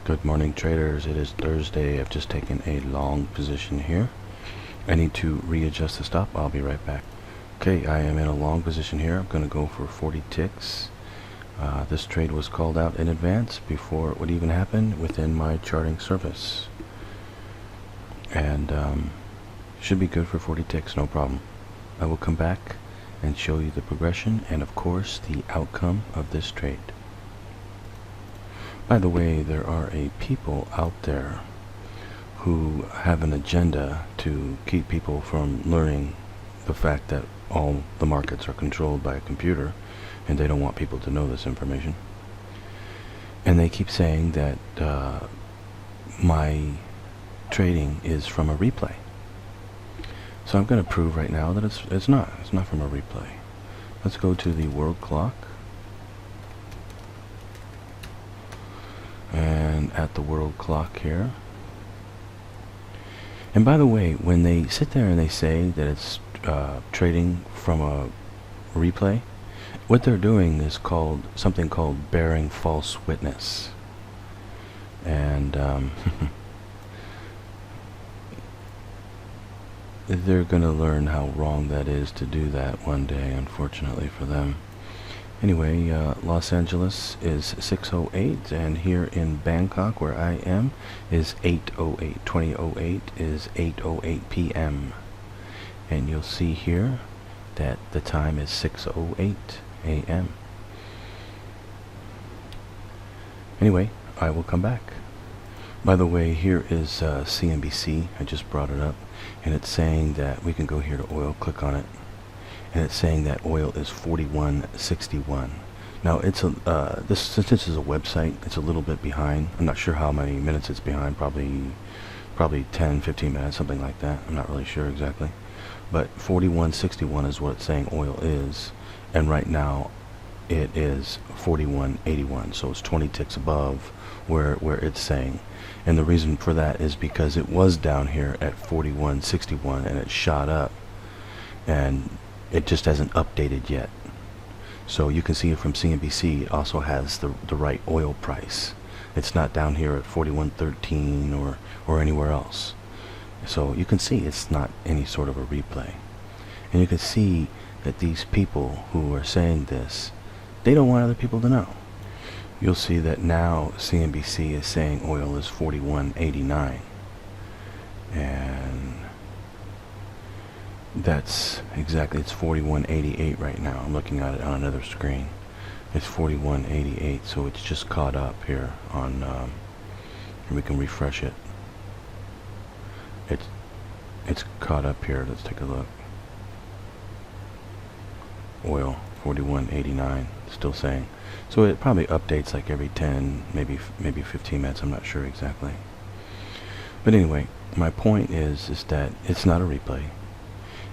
Good morning, traders. It is Thursday. I've just taken a long position here. I need to readjust the stop. I'll be right back. Okay, I am in a long position here. I'm going to go for 40 ticks. This trade was called out in advance before it would even happen within my charting service. And should be good for 40 ticks, no problem. I will come back and show you the progression and, of course, the outcome of this trade. By the way, there are people out there who have an agenda to keep people from learning the fact that all the markets are controlled by a computer, and they don't want people to know this information. And they keep saying that my trading is from a replay. So I'm going to prove right now that it's not. It's not from a replay. Let's go to the world clock. And at the world clock here. And by the way, when they sit there and they say that it's trading from a replay, what they're doing is something called bearing false witness. And they're going to learn how wrong that is to do that one day, unfortunately for them. Anyway, Los Angeles is 6:08, and here in Bangkok, where I am, is 8:08. 20:08 is 8:08 p.m. And you'll see here that the time is 6:08 a.m. Anyway, I will come back. By the way, here is CNBC. I just brought it up, and it's saying that we can go here to oil, click on it. And it's saying that oil is 41.61. Now it's since this is a website, it's a little bit behind. I'm not sure how many minutes it's behind. Probably 10, 15 minutes, something like that. I'm not really sure exactly. But 41.61 is what it's saying oil is, and right now it is 41.81. So it's 20 ticks above where it's saying. And the reason for that is because it was down here at 41.61 and it shot up, and it just hasn't updated yet. So you can see it from CNBC. It also has the right oil price. It's not down here at 41.13 or anywhere else. So you can see it's not any sort of a replay. And you can see that these people who are saying this, they don't want other people to know. You'll see that now CNBC is saying oil is 41.89. And that's exactly, it's 41.88 right now. I'm looking at it on another screen. It's 41.88, so it's just caught up here on, we can refresh it. It's caught up here. Let's take a look. Oil, 41.89, still saying. So it probably updates like every 10, maybe 15 minutes, I'm not sure exactly. But anyway, my point is that it's not a replay.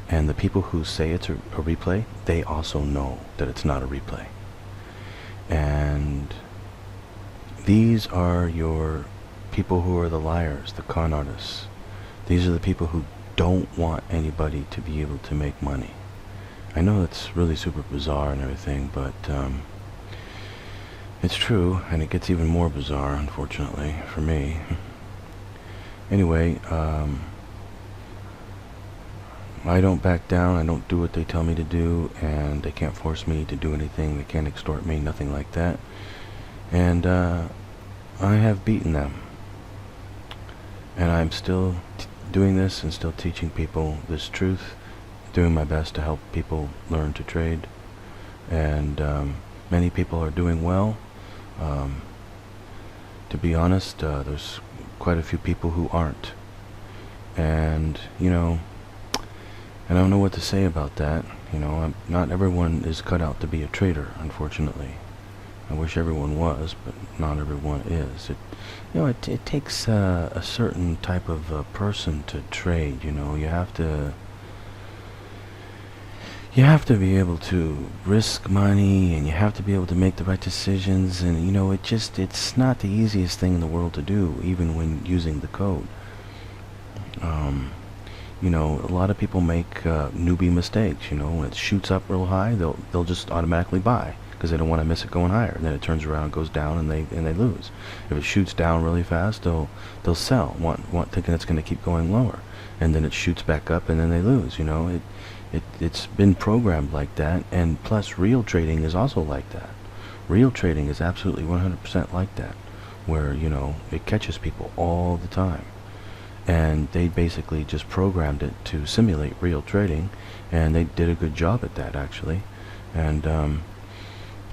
And the people who say it's a replay, they also know that it's not a replay. And these are your people who are the liars, the con artists. These are the people who don't want anybody to be able to make money. I know it's really super bizarre and everything, but it's true, and it gets even more bizarre, unfortunately, for me. Anyway, I don't back down. I don't do what they tell me to do, and they can't force me to do anything. They can't extort me, nothing like that. And I have beaten them. And I'm still doing this and still teaching people this truth, doing my best to help people learn to trade. And many people are doing well. To be honest, there's quite a few people who aren't. And, you know, I don't know what to say about that. You know, not everyone is cut out to be a trader, unfortunately. I wish everyone was, but not everyone is. It takes a certain type of person to trade. You know, you have to be able to risk money, and you have to be able to make the right decisions. And you know, it's not the easiest thing in the world to do, even when using the code. you know, a lot of people make newbie mistakes. You know, when it shoots up real high, they'll just automatically buy because they don't want to miss it going higher. And then it turns around and goes down, and they lose. If it shoots down really fast, they'll sell, thinking it's going to keep going lower, and then it shoots back up, and then they lose. You know, it's been programmed like that, and plus real trading is also like that. Real trading is absolutely 100% like that, where, you know, it catches people all the time. And they basically just programmed it to simulate real trading, and they did a good job at that, actually. And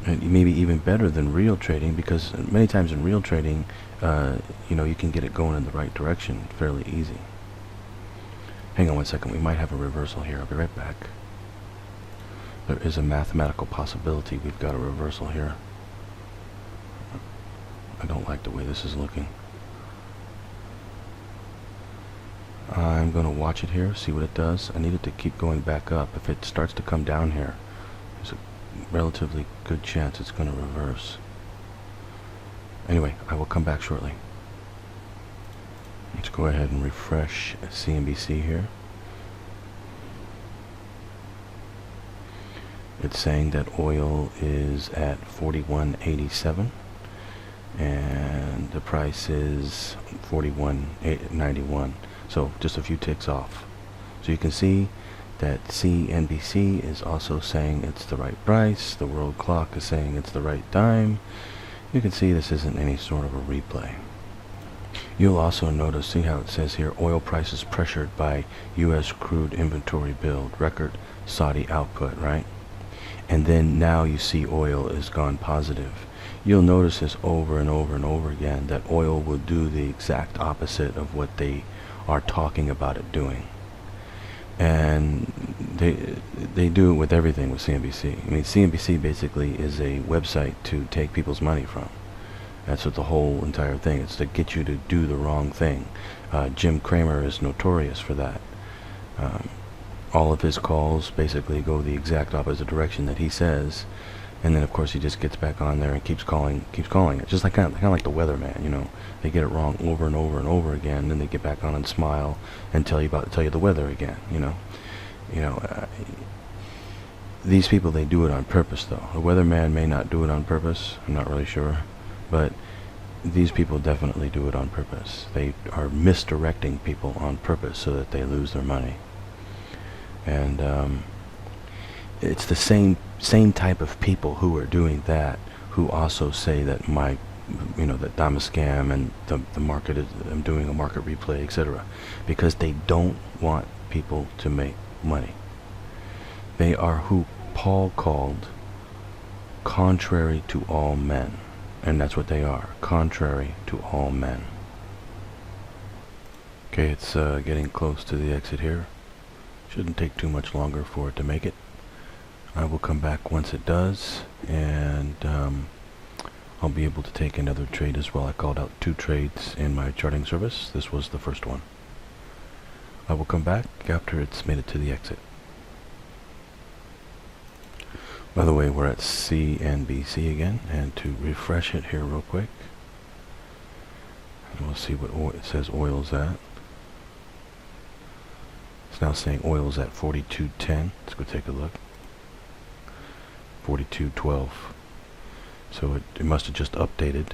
maybe even better than real trading, because many times in real trading, you know, you can get it going in the right direction fairly easy. Hang on one second, we might have a reversal here. I'll be right back. There is a mathematical possibility we've got a reversal here. I don't like the way this is looking. I'm going to watch it here, see what it does. I need it to keep going back up. If it starts to come down here, there's a relatively good chance it's going to reverse. Anyway, I will come back shortly. Let's go ahead and refresh CNBC here. It's saying that oil is at 41.87 and the price is 41.91. So just a few ticks off. So you can see that CNBC is also saying it's the right price. The world clock is saying it's the right time. You can see this isn't any sort of a replay. You'll also notice, see how it says here, oil prices pressured by U.S. crude inventory build, record Saudi output, right? And then now you see oil is gone positive. You'll notice this over and over and over again, that oil will do the exact opposite of what they are talking about it doing. And they do it with everything with CNBC. I mean, CNBC basically is a website to take people's money from. That's what the whole entire thing is, to get you to do the wrong thing. Jim Cramer is notorious for that. All of his calls basically go the exact opposite direction that he says, and then of course he just gets back on there and keeps calling it, just like kind of like the weatherman. You know, they get it wrong over and over and over again, then they get back on and smile and tell you the weather again. You know, these people, they do it on purpose, though. The weatherman may not do it on purpose. I'm not really sure, but these people definitely do it on purpose. They are misdirecting people on purpose so that they lose their money. And it's the same type of people who are doing that, who also say that that I'm a scam and the market is, I'm doing a market replay, etc. Because they don't want people to make money. They are who Paul called contrary to all men. And that's what they are, contrary to all men. Okay, it's getting close to the exit here. Shouldn't take too much longer for it to make it. I will come back once it does, and I'll be able to take another trade as well. I called out 2 trades in my charting service. This was the first one. I will come back after it's made it to the exit. By the way, we're at CNBC again, and to refresh it here real quick, and we'll see what it says oil's at. It's now saying oil's at 42.10. Let's go take a look. 42.12. So it must have just updated.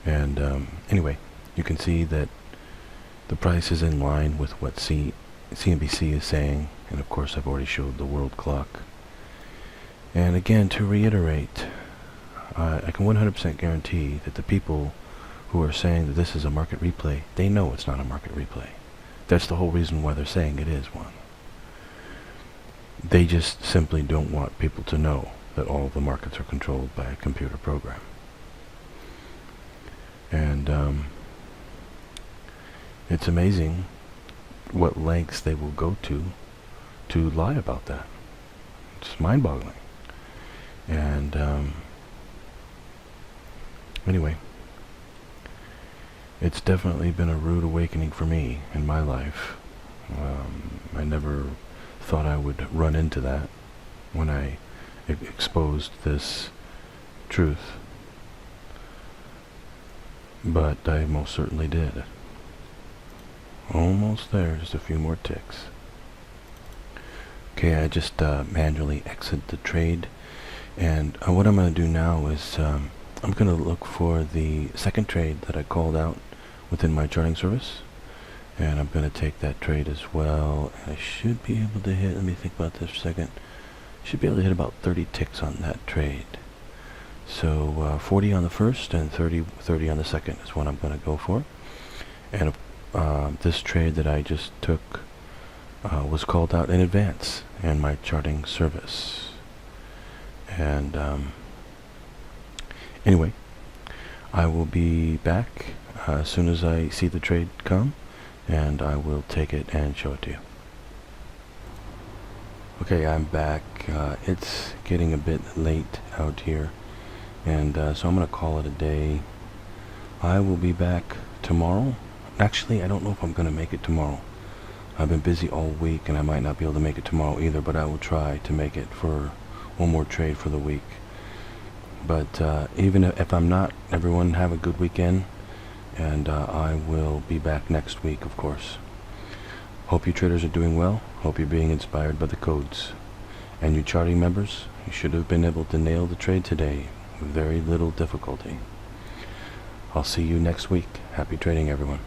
And anyway, you can see that the price is in line with what CNBC is saying, and of course I've already showed the world clock. And again, to reiterate, I can 100% guarantee that the people who are saying that this is a market replay, they know it's not a market replay. That's the whole reason why they're saying it is one. They just simply don't want people to know that all of the markets are controlled by a computer program. And it's amazing what lengths they will go to lie about that. It's mind-boggling. And anyway, it's definitely been a rude awakening for me in my life. I never thought I would run into that when I exposed this truth, but I most certainly did. Almost there, just a few more ticks. Okay, I just manually exit the trade, and what I'm going to do now is I'm going to look for the second trade that I called out within my charting service, and I'm going to take that trade as well. And I should be able to hit, let me think about this for a second, should be able to hit about 30 ticks on that trade. So 40 on the first and 30 on the second is what I'm going to go for. And this trade that I just took was called out in advance in my charting service. And anyway, I will be back as soon as I see the trade come, and I will take it and show it to you. Okay, I'm back. It's getting a bit late out here, and so I'm going to call it a day. I will be back tomorrow. Actually, I don't know if I'm going to make it tomorrow. I've been busy all week, and I might not be able to make it tomorrow either, but I will try to make it for one more trade for the week. But even if I'm not, everyone have a good weekend, and I will be back next week, of course. Hope you traders are doing well. Hope you're being inspired by the codes. And you charting members, you should have been able to nail the trade today with very little difficulty. I'll see you next week. Happy trading, everyone.